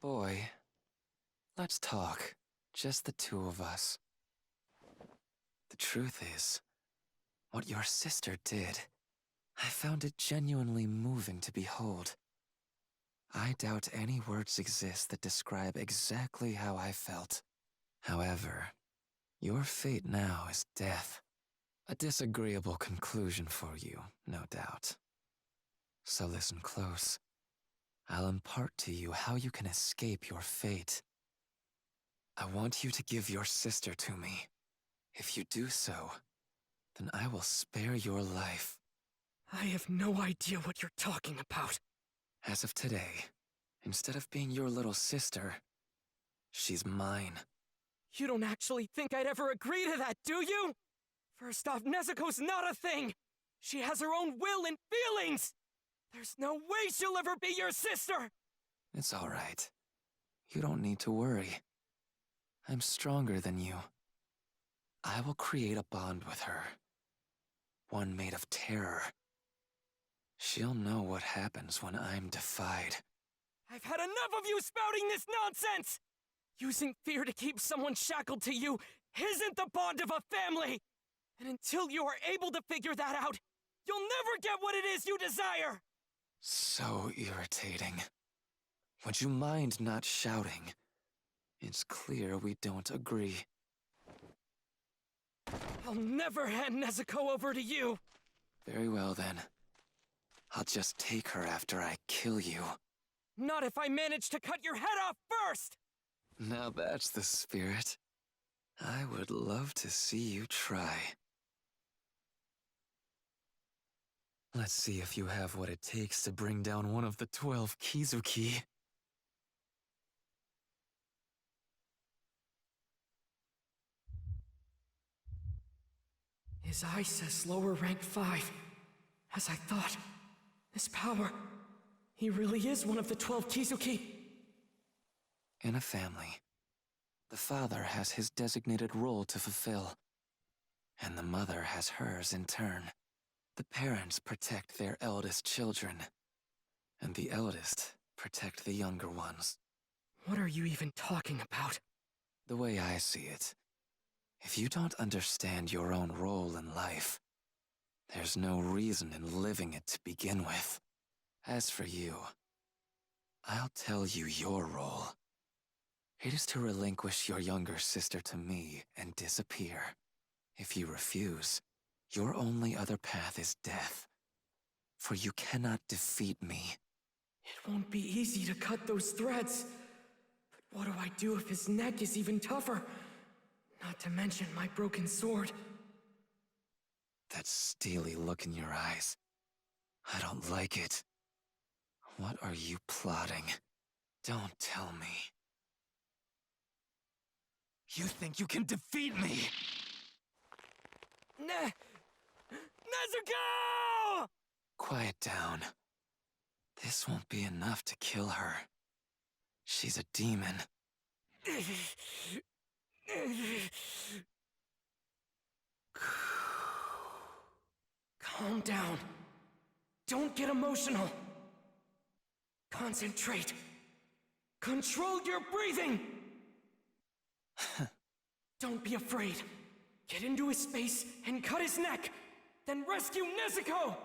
Boy, let's talk. Just the two of us. The truth is, what your sister did, I found it genuinely moving to behold. I doubt any words exist that describe exactly how I felt. However, your fate now is death. A disagreeable conclusion for you, no doubt. So listen close. I'll impart to you how you can escape your fate. I want you to give your sister to me. If you do so, then I will spare your life. I have no idea what you're talking about. As of today, instead of being your little sister, she's mine. You don't actually think I'd ever agree to that, do you? First off, Nezuko's not a thing! She has her own will and feelings! There's no way she'll ever be your sister! It's all right. You don't need to worry. I'm stronger than you. I will create a bond with her. One made of terror. She'll know what happens when I'm defied. I've had enough of you spouting this nonsense! Using fear to keep someone shackled to you isn't the bond of a family! And until you are able to figure that out, you'll never get what it is you desire! So irritating. Would you mind not shouting? It's clear we don't agree. I'll never hand Nezuko over to you! Very well then. I'll just take her after I kill you. Not if I manage to cut your head off first! Now that's the spirit. I would love to see you try. Let's see if you have what it takes to bring down one of the 12 Kizuki. His eye says lower rank 5. As I thought, this power, he really is one of the 12 Kizuki. In a family, the father has his designated role to fulfill, and the mother has hers in turn. The parents protect their eldest children, and the eldest protect the younger ones. What are you even talking about? The way I see it, if you don't understand your own role in life, there's no reason in living it to begin with. As for you, I'll tell you your role. It is to relinquish your younger sister to me and disappear. If you refuse, your only other path is death. For you cannot defeat me. It won't be easy to cut those threads. But what do I do if his neck is even tougher? Not to mention my broken sword. That steely look in your eyes. I don't like it. What are you plotting? Don't tell me. You think you can defeat me? Nezuko! Quiet down. This won't be enough to kill her. She's a demon. Calm down. Don't get emotional. Concentrate. Control your breathing! Don't be afraid. Get into his space and cut his neck. Then rescue Nezuko!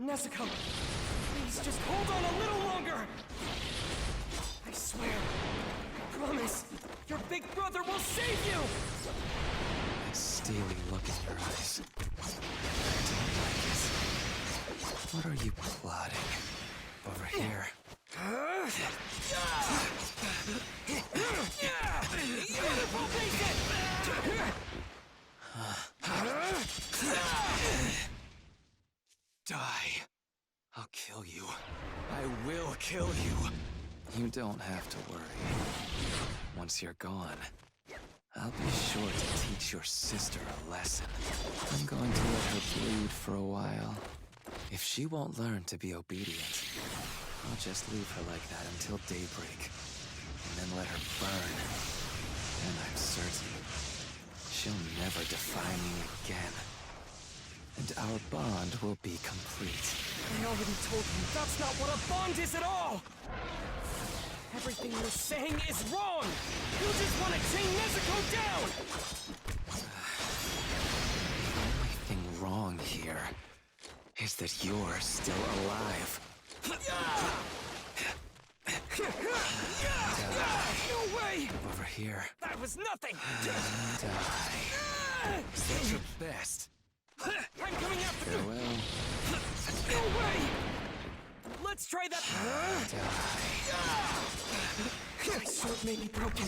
Nezuko, please just hold on a little longer! I swear, I promise, your big brother will save you! That steely look in your eyes. I don't like it. What are you plotting? Over here. Beautiful basic! Die. I'll kill you. I will kill you. You don't have to worry. Once you're gone, I'll be sure to teach your sister a lesson. I'm going to let her bleed for a while. If she won't learn to be obedient, I'll just leave her like that until daybreak, and then let her burn. And I'm certain she'll never defy me again. And our bond will be complete. I already told you, that's not what a bond is at all! Everything you're saying is wrong! You just want to chain Nezuko down! The only thing wrong here is that you're still alive. No way! Over here. That was nothing! Die. That's your best. I'm coming after you! Farewell. No way! Let's try that! My sword may be broken,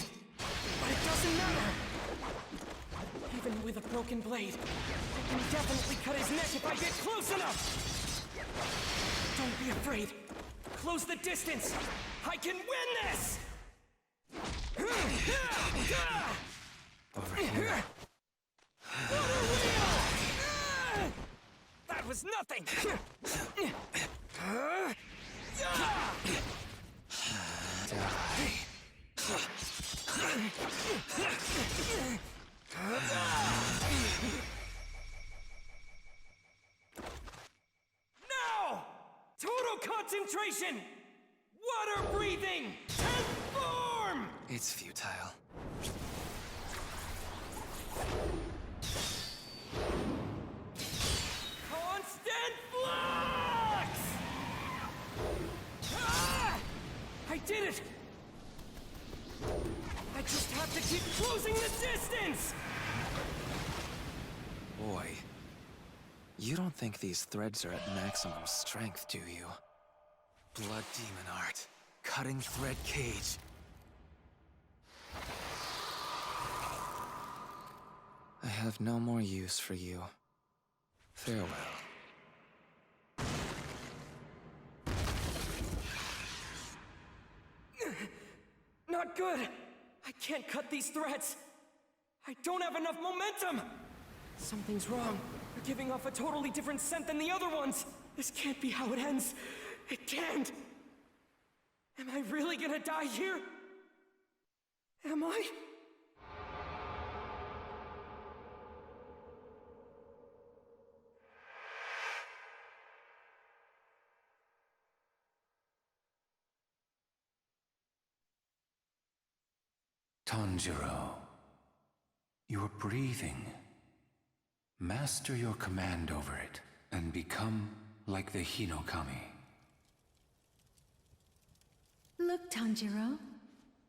but it doesn't matter! Even with a broken blade, I can definitely cut his neck if I get close enough! Don't be afraid. Close the distance! I can win this! Over here. Water wheel! That was nothing! Now! Total concentration! Water breathing! Transform! It's futile. Constant flux! Ah! I did it! I just have to keep closing the distance! Boy, you don't think these threads are at maximum strength, do you? Blood demon art. Cutting thread cage. I have no more use for you. Farewell. Not good! I can't cut these threads! I don't have enough momentum! Something's wrong. You're giving off a totally different scent than the other ones! This can't be how it ends! It can't! Am I really gonna die here? Am I? Tanjiro, you're breathing. Master your command over it, and become like the Hinokami. Look, Tanjiro.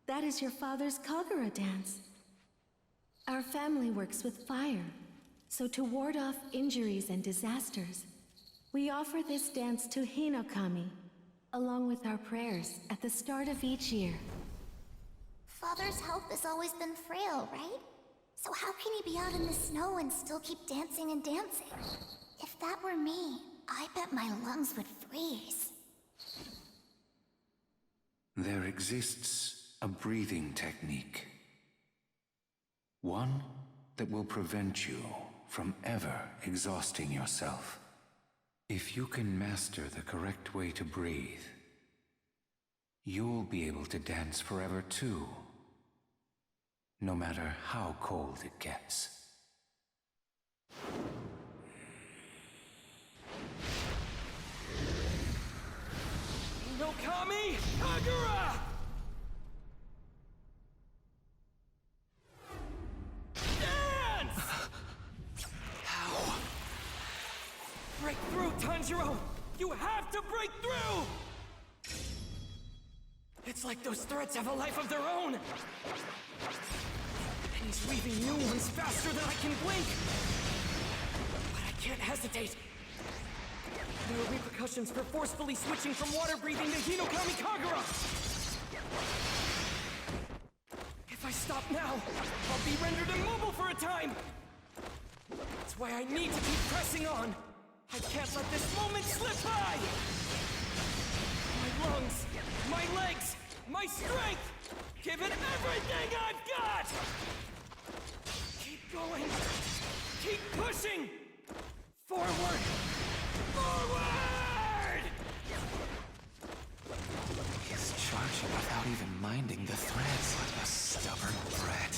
That is your father's Kagura dance. Our family works with fire, so to ward off injuries and disasters, we offer this dance to Hinokami, along with our prayers at the start of each year. Father's health has always been frail, right? So how can he be out in the snow and still keep dancing and dancing? If that were me, I bet my lungs would freeze. There exists a breathing technique. One that will prevent you from ever exhausting yourself. If you can master the correct way to breathe, you'll be able to dance forever too. No matter how cold it gets. Hinokami Kagura! Dance! How? Break through, Tanjiro! You have to break through! It's like those threads have a life of their own! And he's weaving new ones faster than I can blink! But I can't hesitate! There are repercussions for forcefully switching from water breathing to Hinokami Kagura! If I stop now, I'll be rendered immobile for a time! That's why I need to keep pressing on! I can't let this moment slip by! My lungs, my legs, my strength! Give it everything I've got! Keep going! Keep pushing! Forward! Forward! He's charging without even minding the threads. What a stubborn brat.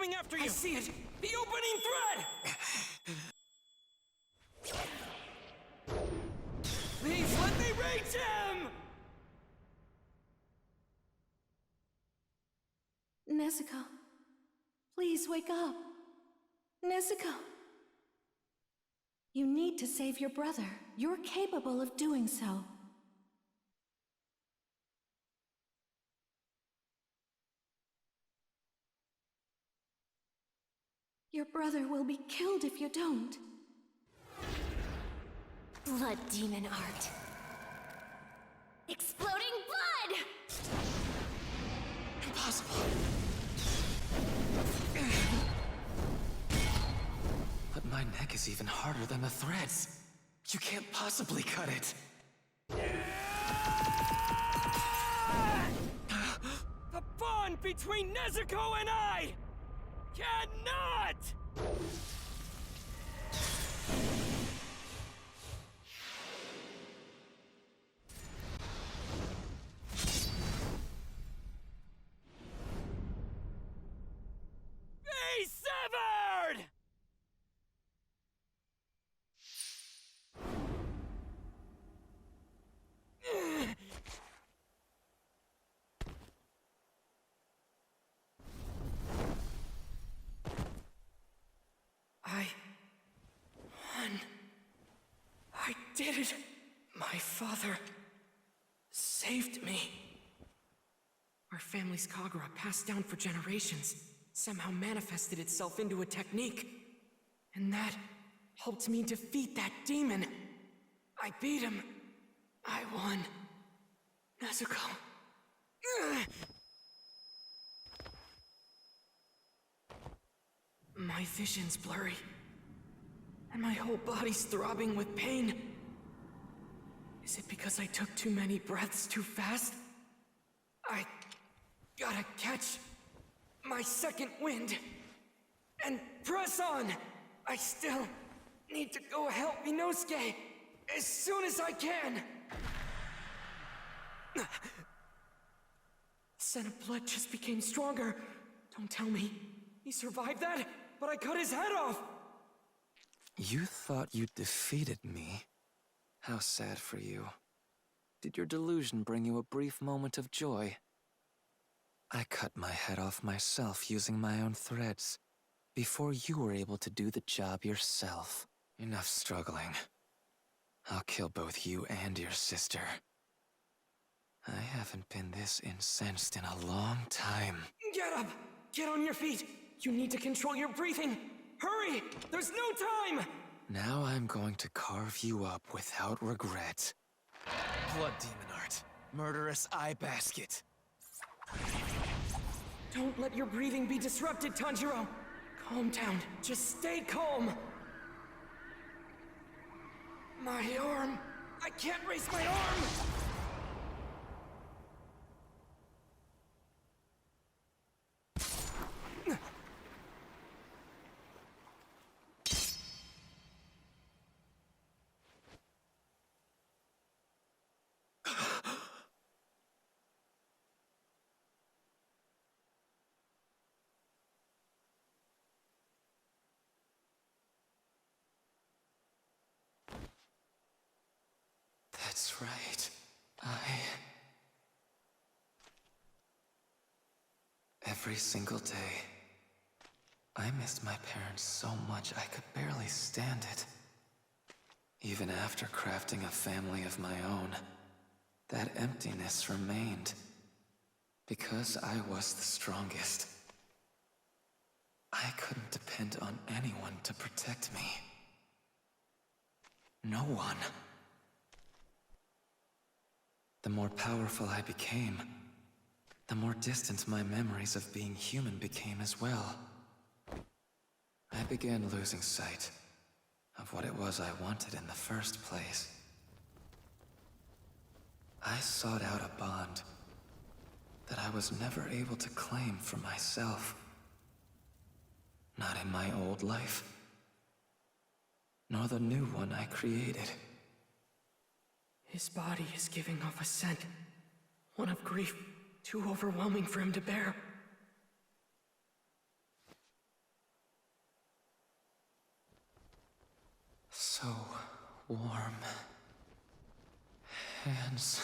coming after you! I see it! The opening thread! Please let me reach him! Nezuko, please wake up. Nezuko. You need to save your brother. You're capable of doing so. Your brother will be killed if you don't. Blood demon art. Exploding blood! Impossible. But my neck is even harder than the threads. You can't possibly cut it. The bond between Nezuko and I cannot! Be severed! I won. I did it. My father saved me. Our family's Kagura, passed down for generations, somehow manifested itself into a technique. And that helped me defeat that demon. I beat him. I won. Nezuko. My vision's blurry, and my whole body's throbbing with pain. Is it because I took too many breaths too fast? I gotta catch my second wind and press on. I still need to go help Inosuke as soon as I can. The scent of blood just became stronger. Don't tell me he survived that, but I cut his head off! You thought you defeated me? How sad for you. Did your delusion bring you a brief moment of joy? I cut my head off myself using my own threads, before you were able to do the job yourself. Enough struggling. I'll kill both you and your sister. I haven't been this incensed in a long time. Get up! Get on your feet! You need to control your breathing! Hurry! There's no time! Now I'm going to carve you up without regret. Blood demon art. Murderous eye basket. Don't let your breathing be disrupted, Tanjiro! Calm down. Just stay calm! My arm! I can't raise my arm! That's right. Every single day, I missed my parents so much I could barely stand it. Even after crafting a family of my own, that emptiness remained. Because I was the strongest. I couldn't depend on anyone to protect me. No one. The more powerful I became, the more distant my memories of being human became as well. I began losing sight of what it was I wanted in the first place. I sought out a bond that I was never able to claim for myself. Not in my old life, nor the new one I created. His body is giving off a scent. One of grief, too overwhelming for him to bear. So warm. Hands.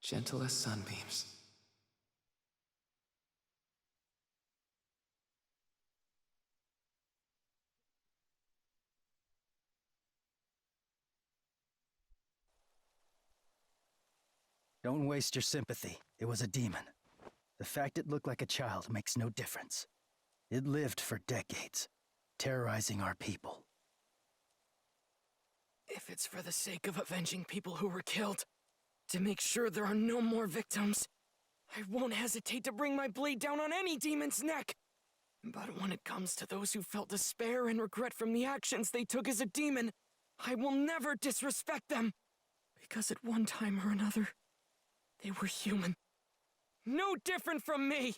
Gentle as sunbeams. Don't waste your sympathy. It was a demon. The fact it looked like a child makes no difference. It lived for decades, terrorizing our people. If it's for the sake of avenging people who were killed, to make sure there are no more victims, I won't hesitate to bring my blade down on any demon's neck. But when it comes to those who felt despair and regret from the actions they took as a demon, I will never disrespect them. Because at one time or another, they were human. No different from me!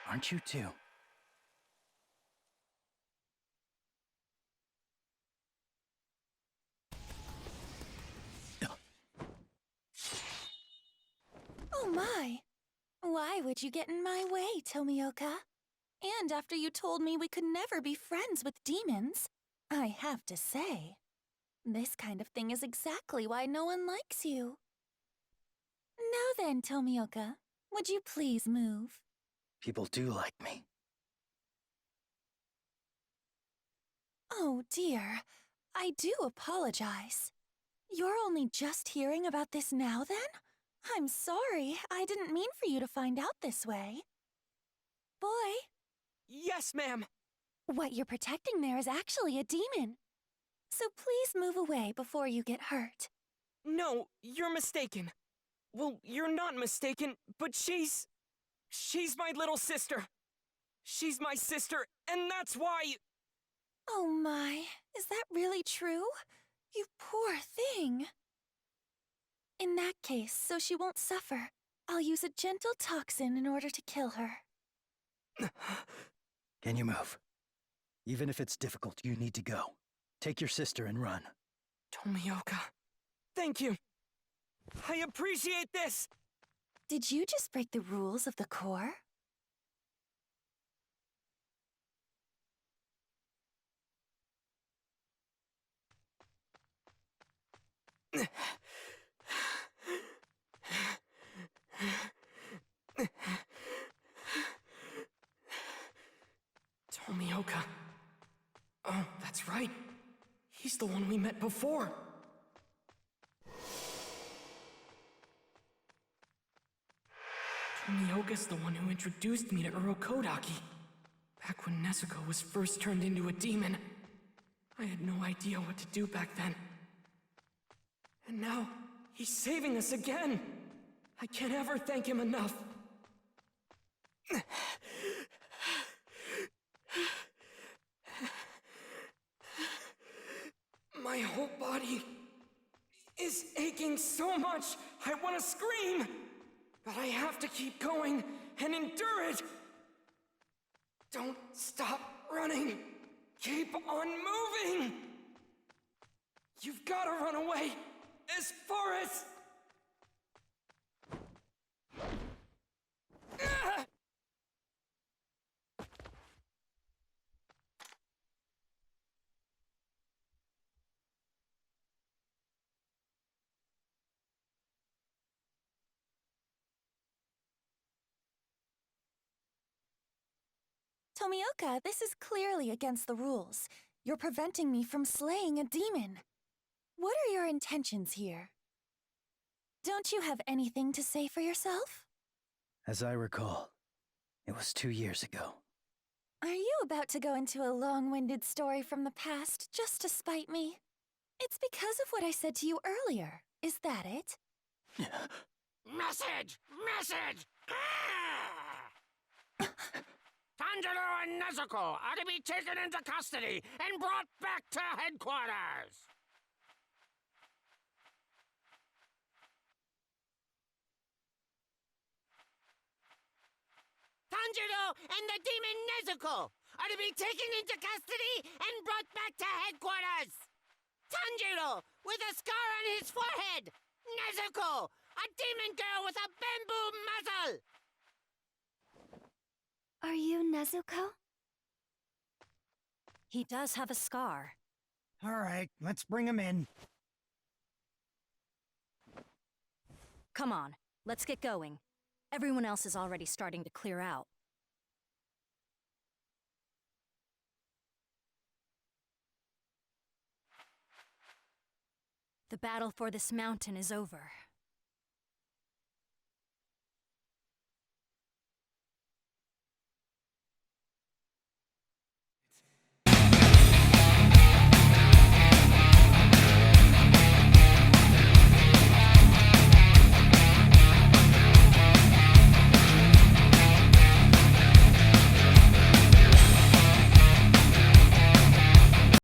Aren't you too? Oh my! Why would you get in my way, Tomioka? And after you told me we could never be friends with demons, I have to say, this kind of thing is exactly why no one likes you. Now then, Tomioka, would you please move? People do like me. Oh dear, I do apologize. You're only just hearing about this now then? I'm sorry, I didn't mean for you to find out this way. Boy, Yes, ma'am! what you're protecting there is actually a demon. So please move away before you get hurt. No, you're mistaken. Well, you're not mistaken, but she's my little sister. She's my sister, and that's why... Oh my, is that really true? You poor thing. In that case, so she won't suffer, I'll use a gentle toxin in order to kill her. Can you move? Even if it's difficult, you need to go. Take your sister and run. Tomioka, thank you. I appreciate this! Did you just break the rules of the Corps? Tomioka. Oh, that's right. He's the one we met before. Tomioka's the one who introduced me to Urokodaki. Back when Nezuko was first turned into a demon. I had no idea what to do back then. And now, he's saving us again! I can't ever thank him enough. My whole body is aching so much, I want to scream! But I have to keep going and endure it! Don't stop running! Keep on moving! You've got to run away as far as... Ah! Tomioka, this is clearly against the rules. You're preventing me from slaying a demon. What are your intentions here? Don't you have anything to say for yourself? As I recall, it was 2 years ago. Are you about to go into a long-winded story from the past just to spite me? It's because of what I said to you earlier. Is that it? Message! Message! Tanjiro and Nezuko are to be taken into custody and brought back to headquarters! Tanjiro and the demon Nezuko are to be taken into custody and brought back to headquarters! Tanjiro with a scar on his forehead! Nezuko, a demon girl with a bamboo muzzle! Are you Nezuko? He does have a scar. All right, let's bring him in. Come on, let's get going. Everyone else is already starting to clear out. The battle for this mountain is over.